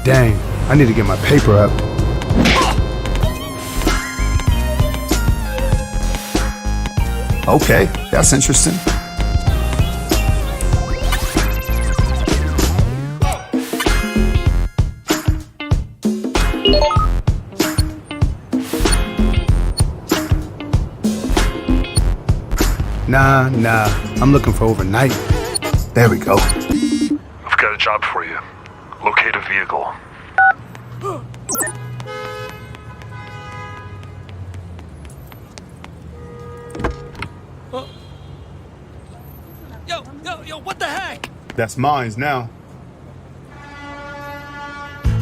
Dang, I need to get my paper up. Okay, that's interesting. Nah, I'm looking for overnight. There we go. I've got a job for you. Locate a vehicle. Yo, what the heck? That's mine's now.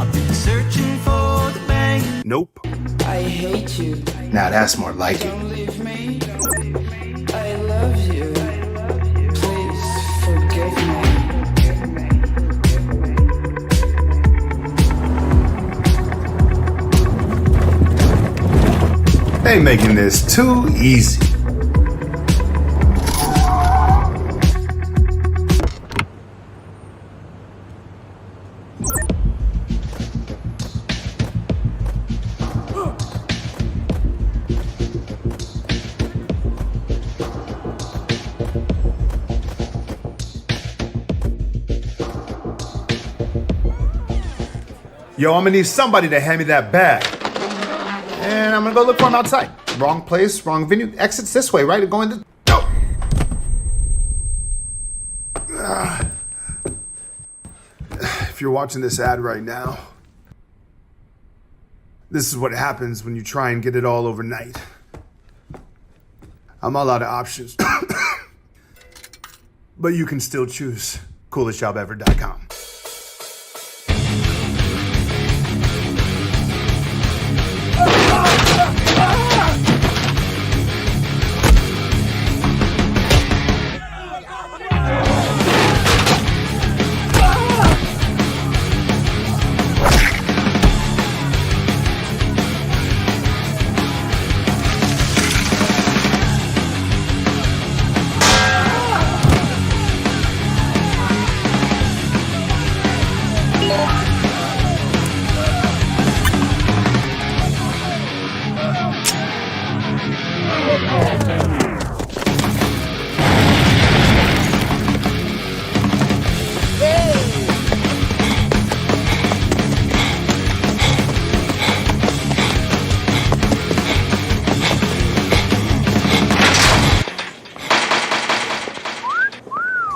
I've been searching for the bang. Nope. I hate you. Now that's more like it. Don't leave me. I love you. Please forgive me. They making this too easy. Yo, I'm gonna need somebody to hand me that bag. And I'm gonna go look for him outside. Wrong place, wrong venue. Exit's this way, right? Going to... No. If you're watching this ad right now, this is what happens when you try and get it all overnight. I'm all out of options. But you can still choose coolestjobever.com.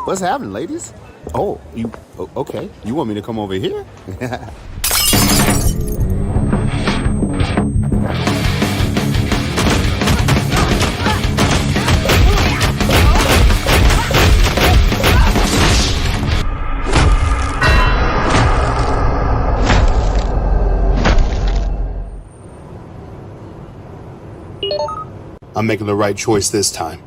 What's happening, ladies? Oh, okay. You want me to come over here? I'm making the right choice this time.